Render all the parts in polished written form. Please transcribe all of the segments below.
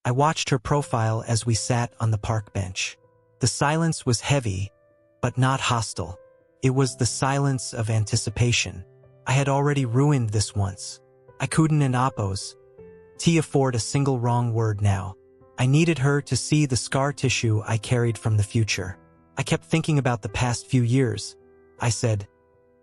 I watched her profile as we sat on the park bench. The silence was heavy, but not hostile. It was the silence of anticipation. I had already ruined this once. I couldn't and oppose. Afford a single wrong word now. I needed her to see the scar tissue I carried from the future. I kept thinking about the past few years. I said,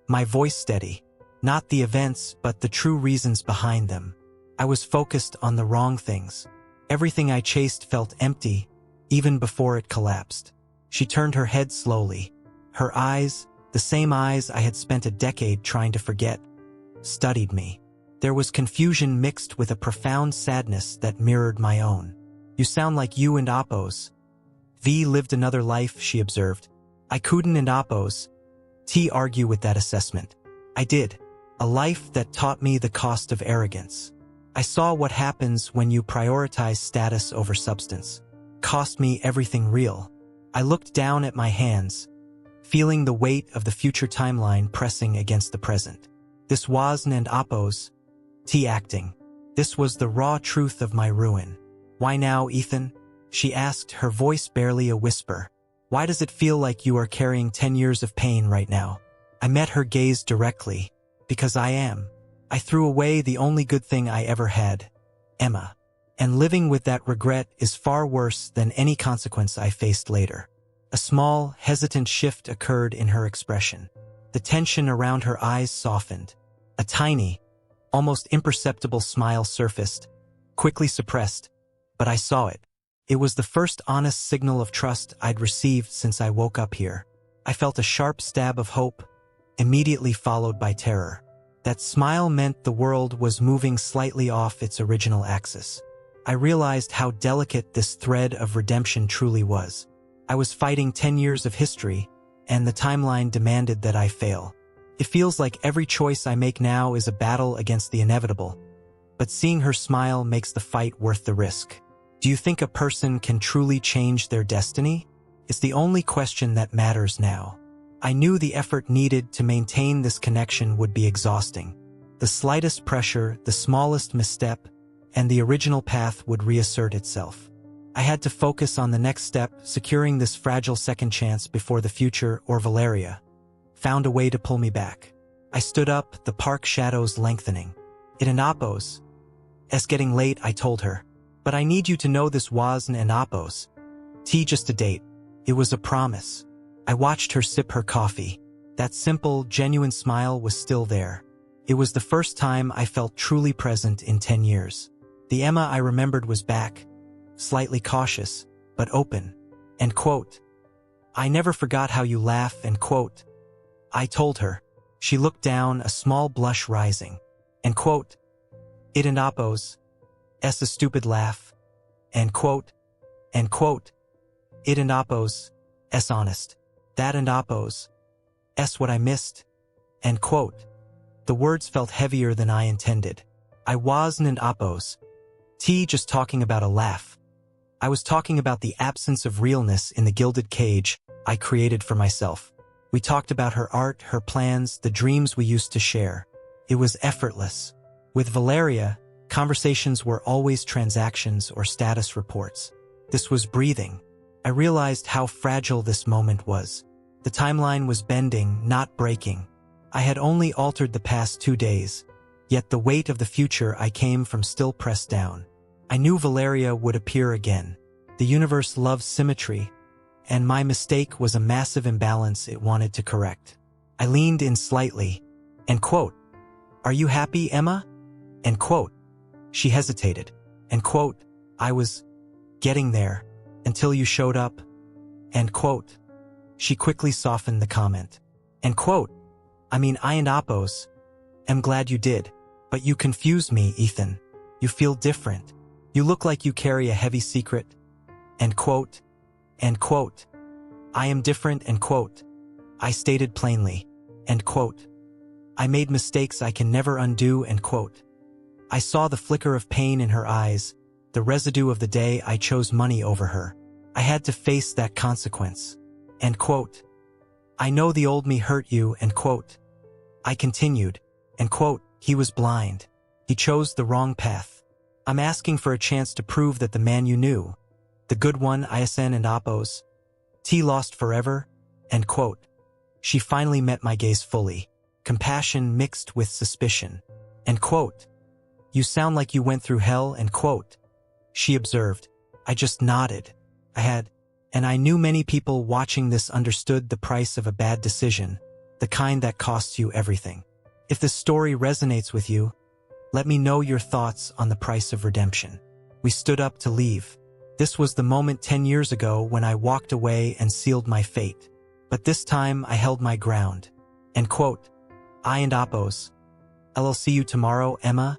my voice steady. Not the events, but the true reasons behind them. I was focused on the wrong things. Everything I chased felt empty, even before it collapsed. She turned her head slowly. Her eyes, the same eyes I had spent a decade trying to forget, studied me. There was confusion mixed with a profound sadness that mirrored my own. You sound like you and Oppos. V lived another life, she observed. I couldn't and Oppos. Argue with that assessment. I did. A life that taught me the cost of arrogance. I saw what happens when you prioritize status over substance. Cost me everything real. I looked down at my hands, feeling the weight of the future timeline pressing against the present. This wasn't and Oppos. Acting. This was the raw truth of my ruin. Why now, Ethan? She asked, her voice barely a whisper. Why does it feel like you are carrying 10 years of pain right now? I met her gaze directly. Because I am. I threw away the only good thing I ever had. Emma. And living with that regret is far worse than any consequence I faced later. A small, hesitant shift occurred in her expression. The tension around her eyes softened. A tiny, almost imperceptible smile surfaced, quickly suppressed, but I saw it. It was the first honest signal of trust I'd received since I woke up here. I felt a sharp stab of hope, immediately followed by terror. That smile meant the world was moving slightly off its original axis. I realized how delicate this thread of redemption truly was. I was fighting 10 years of history, and the timeline demanded that I fail. It feels like every choice I make now is a battle against the inevitable, but seeing her smile makes the fight worth the risk. Do you think a person can truly change their destiny? It's the only question that matters now. I knew the effort needed to maintain this connection would be exhausting. The slightest pressure, the smallest misstep, and the original path would reassert itself. I had to focus on the next step, securing this fragile second chance before the future or Valeria found a way to pull me back. I stood up, the park shadows lengthening. It and Oppos. It's getting late, I told her. But I need you to know this wasn't an Oppos. Just a date. It was a promise. I watched her sip her coffee. That simple, genuine smile was still there. It was the first time I felt truly present in 10 years. The Emma I remembered was back, slightly cautious, but open. End quote. I never forgot how you laugh, end quote. I told her. She looked down, a small blush rising. End quote. It and Oppos. A stupid laugh. End quote. End quote. It and Oppos. Honest. That and Oppos. What I missed. End quote. The words felt heavier than I intended. I wasn't an Oppos. Just talking about a laugh. I was talking about the absence of realness in the gilded cage I created for myself. We talked about her art, her plans, the dreams we used to share. It was effortless. With Valeria, conversations were always transactions or status reports. This was breathing. I realized how fragile this moment was. The timeline was bending, not breaking. I had only altered the past 2 days, yet the weight of the future I came from still pressed down. I knew Valeria would appear again. The universe loves symmetry, and my mistake was a massive imbalance it wanted to correct. I leaned in slightly. End quote. Are you happy, Emma? End quote. She hesitated. End quote. I was getting there until you showed up. End quote. She quickly softened the comment. End quote. I mean, I and Oppos. I'm glad you did. But you confuse me, Ethan. You feel different. You look like you carry a heavy secret. End quote. End quote. I am different, end quote. I stated plainly. End quote. I made mistakes I can never undo, end quote. I saw the flicker of pain in her eyes, the residue of the day I chose money over her. I had to face that consequence. End quote. I know the old me hurt you, end quote. I continued. End quote. He was blind. He chose the wrong path. I'm asking for a chance to prove that the man you knew, the good one, ISN and Oppos, T lost forever, end quote. She finally met my gaze fully, compassion mixed with suspicion, end quote. You sound like you went through hell, end quote. She observed. I just nodded. And I knew many people watching this understood the price of a bad decision, the kind that costs you everything. If this story resonates with you, let me know your thoughts on the price of redemption. We stood up to leave. This was the moment 10 years ago when I walked away and sealed my fate. But this time I held my ground. End quote. I and Oppos. I'll see you tomorrow, Emma.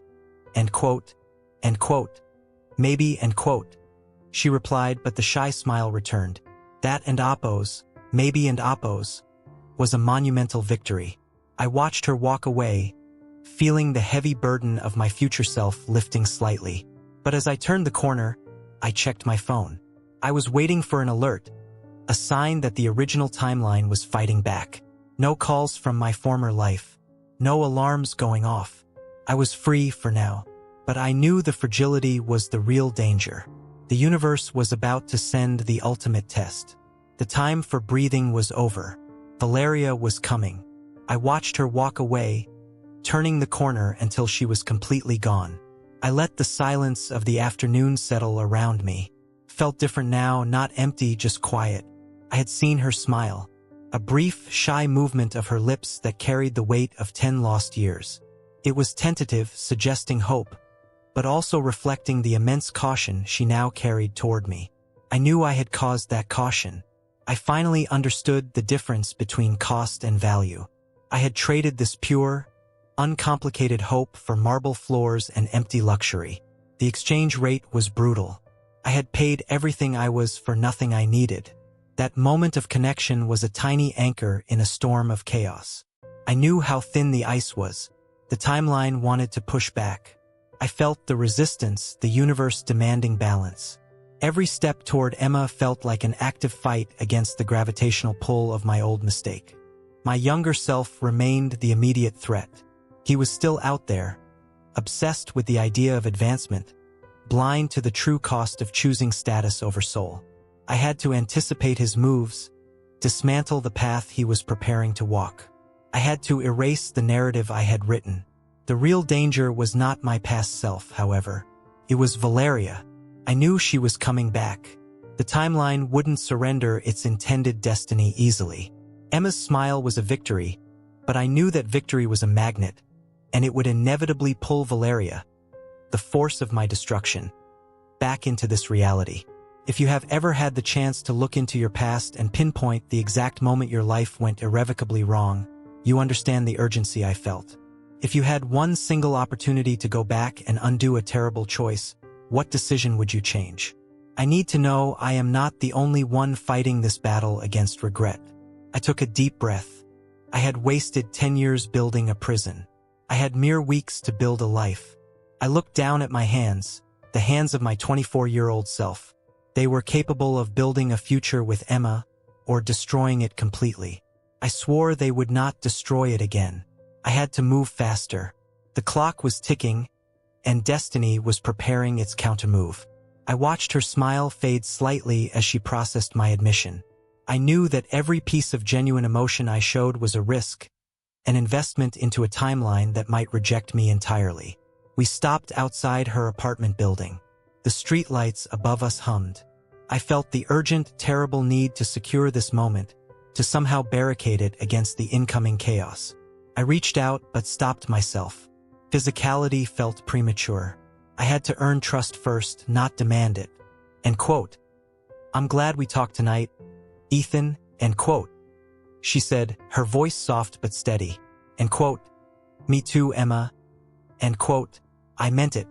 End quote. End quote. Maybe, end quote. She replied, but the shy smile returned. That and Oppos, maybe and Oppos, was a monumental victory. I watched her walk away, feeling the heavy burden of my future self lifting slightly. But as I turned the corner, I checked my phone. I was waiting for an alert, a sign that the original timeline was fighting back. No calls from my former life. No alarms going off. I was free for now. But I knew the fragility was the real danger. The universe was about to send the ultimate test. The time for breathing was over. Valeria was coming. I watched her walk away, turning the corner until she was completely gone. I let the silence of the afternoon settle around me. Felt different now, not empty, just quiet. I had seen her smile, a brief, shy movement of her lips that carried the weight of 10 lost years. It was tentative, suggesting hope, but also reflecting the immense caution she now carried toward me. I knew I had caused that caution. I finally understood the difference between cost and value. I had traded this pure, uncomplicated hope for marble floors and empty luxury. The exchange rate was brutal. I had paid everything I was for nothing I needed. That moment of connection was a tiny anchor in a storm of chaos. I knew how thin the ice was. The timeline wanted to push back. I felt the resistance, the universe demanding balance. Every step toward Emma felt like an active fight against the gravitational pull of my old mistake. My younger self remained the immediate threat. He was still out there, obsessed with the idea of advancement, blind to the true cost of choosing status over soul. I had to anticipate his moves, dismantle the path he was preparing to walk. I had to erase the narrative I had written. The real danger was not my past self, however. It was Valeria. I knew she was coming back. The timeline wouldn't surrender its intended destiny easily. Emma's smile was a victory, but I knew that victory was a magnet, and it would inevitably pull Valeria, the force of my destruction, back into this reality. If you have ever had the chance to look into your past and pinpoint the exact moment your life went irrevocably wrong, you understand the urgency I felt. If you had one single opportunity to go back and undo a terrible choice, what decision would you change? I need to know I am not the only one fighting this battle against regret. I took a deep breath. I had wasted 10 years building a prison. I had mere weeks to build a life. I looked down at my hands, the hands of my 24-year-old self. They were capable of building a future with Emma or destroying it completely. I swore they would not destroy it again. I had to move faster. The clock was ticking, and destiny was preparing its countermove. I watched her smile fade slightly as she processed my admission. I knew that every piece of genuine emotion I showed was a risk, an investment into a timeline that might reject me entirely. We stopped outside her apartment building. The streetlights above us hummed. I felt the urgent, terrible need to secure this moment, to somehow barricade it against the incoming chaos. I reached out but stopped myself. Physicality felt premature. I had to earn trust first, not demand it. End quote. I'm glad we talked tonight, Ethan, end quote. She said, her voice soft but steady. End quote. Me too, Emma. End quote. I meant it.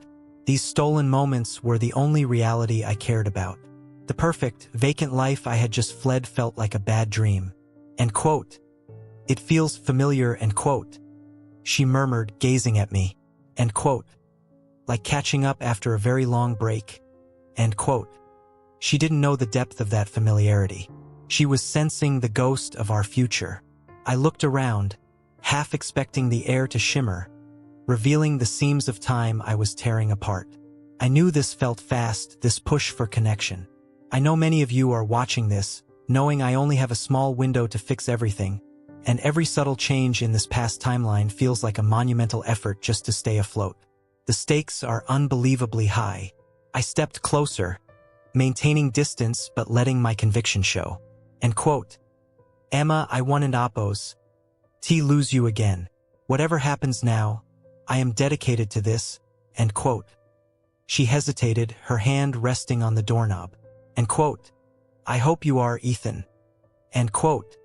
These stolen moments were the only reality I cared about. The perfect, vacant life I had just fled felt like a bad dream. End quote. It feels familiar, end quote. She murmured, gazing at me. End quote. Like catching up after a very long break. End quote. She didn't know the depth of that familiarity. She was sensing the ghost of our future. I looked around, half expecting the air to shimmer, revealing the seams of time I was tearing apart. I knew this felt fast, this push for connection. I know many of you are watching this, knowing I only have a small window to fix everything, and every subtle change in this past timeline feels like a monumental effort just to stay afloat. The stakes are unbelievably high. I stepped closer, maintaining distance but letting my conviction show. And quote, Emma, I won and oppose. T lose you again. Whatever happens now, I am dedicated to this. End quote. She hesitated, her hand resting on the doorknob. End quote. I hope you are, Ethan. End quote.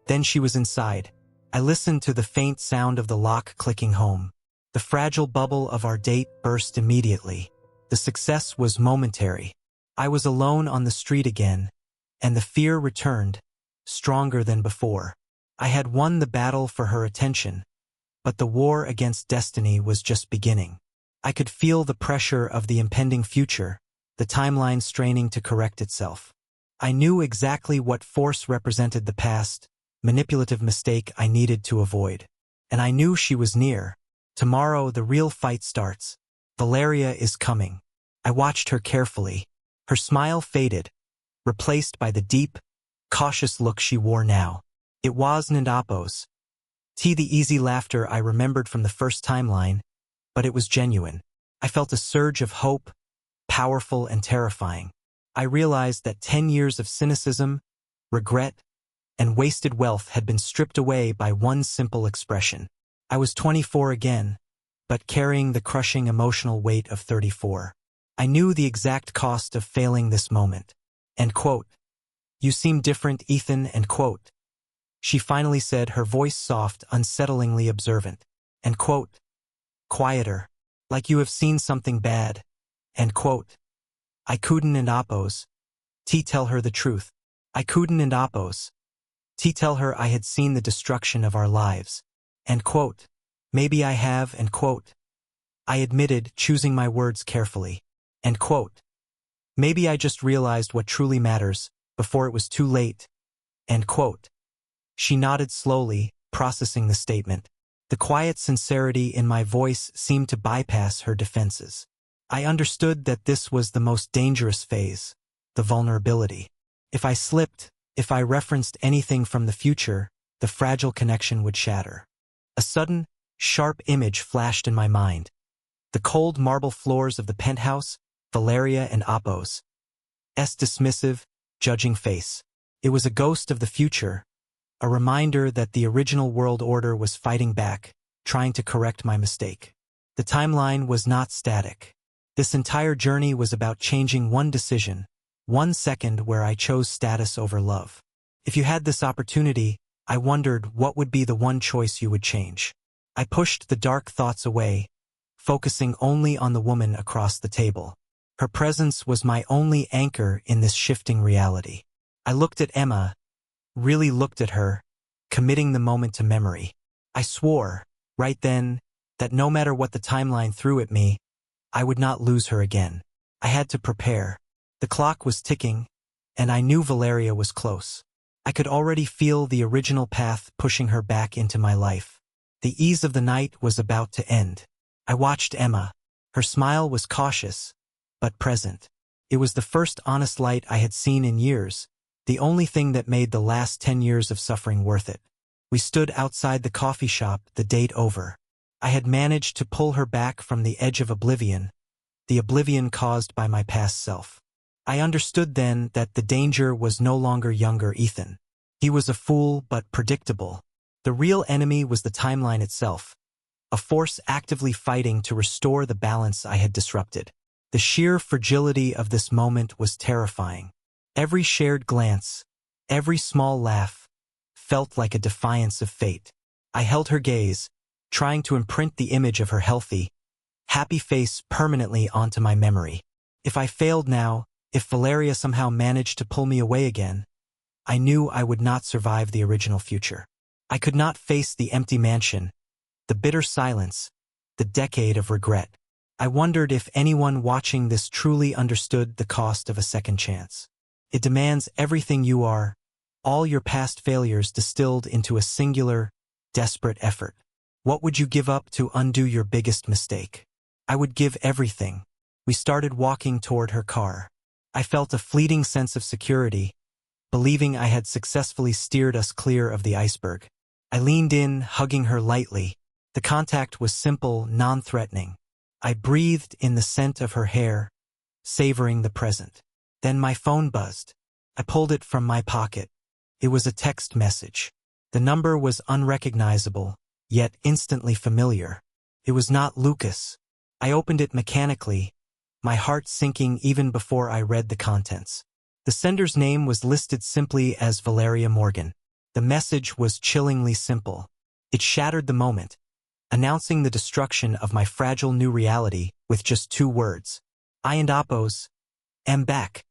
Then she was inside. I listened to the faint sound of the lock clicking home. The fragile bubble of our date burst immediately. The success was momentary. I was alone on the street again, and the fear returned, stronger than before. I had won the battle for her attention, but the war against destiny was just beginning. I could feel the pressure of the impending future, the timeline straining to correct itself. I knew exactly what force represented the past, manipulative mistake I needed to avoid. And I knew she was near. Tomorrow the real fight starts. Valeria is coming. I watched her carefully. Her smile faded, replaced by the deep, cautious look she wore now. It was Nandapos. The easy laughter I remembered from the first timeline, but it was genuine. I felt a surge of hope, powerful and terrifying. I realized that 10 years of cynicism, regret, and wasted wealth had been stripped away by one simple expression. I was 24 again, but carrying the crushing emotional weight of 34. I knew the exact cost of failing this moment. End quote. You seem different, Ethan. End quote. She finally said, her voice soft, unsettlingly observant. End quote. Quieter. Like you have seen something bad. End quote. I couldn't and oppose. Tell her the truth. I couldn't and oppose. Tell her I had seen the destruction of our lives. End quote. Maybe I have. End quote. I admitted, choosing my words carefully. End quote. Maybe I just realized what truly matters, before it was too late. End quote. She nodded slowly, processing the statement. The quiet sincerity in my voice seemed to bypass her defenses. I understood that this was the most dangerous phase, the vulnerability. If I slipped, if I referenced anything from the future, the fragile connection would shatter. A sudden, sharp image flashed in my mind. The cold marble floors of the penthouse, Valeria and Apos. Dismissive, judging face. It was a ghost of the future, a reminder that the original world order was fighting back, trying to correct my mistake. The timeline was not static. This entire journey was about changing one decision, 1 second where I chose status over love. If you had this opportunity, I wondered what would be the one choice you would change. I pushed the dark thoughts away, focusing only on the woman across the table. Her presence was my only anchor in this shifting reality. I looked at Emma, really looked at her, committing the moment to memory. I swore, right then, that no matter what the timeline threw at me, I would not lose her again. I had to prepare. The clock was ticking, and I knew Valeria was close. I could already feel the original path pushing her back into my life. The ease of the night was about to end. I watched Emma. Her smile was cautious, but present. It was the first honest light I had seen in years, the only thing that made the last 10 years of suffering worth it. We stood outside the coffee shop, the date over. I had managed to pull her back from the edge of oblivion, the oblivion caused by my past self. I understood then that the danger was no longer younger Ethan. He was a fool but predictable. The real enemy was the timeline itself, a force actively fighting to restore the balance I had disrupted. The sheer fragility of this moment was terrifying. Every shared glance, every small laugh, felt like a defiance of fate. I held her gaze, trying to imprint the image of her healthy, happy face permanently onto my memory. If I failed now, if Valeria somehow managed to pull me away again, I knew I would not survive the original future. I could not face the empty mansion, the bitter silence, the decade of regret. I wondered if anyone watching this truly understood the cost of a second chance. It demands everything you are, all your past failures distilled into a singular, desperate effort. What would you give up to undo your biggest mistake? I would give everything. We started walking toward her car. I felt a fleeting sense of security, believing I had successfully steered us clear of the iceberg. I leaned in, hugging her lightly. The contact was simple, non-threatening. I breathed in the scent of her hair, savoring the present. Then my phone buzzed. I pulled it from my pocket. It was a text message. The number was unrecognizable, yet instantly familiar. It was not Lucas. I opened it mechanically, my heart sinking even before I read the contents. The sender's name was listed simply as Valeria Morgan. The message was chillingly simple. It shattered the moment, announcing the destruction of my fragile new reality with just 2 words. I and Appos am back.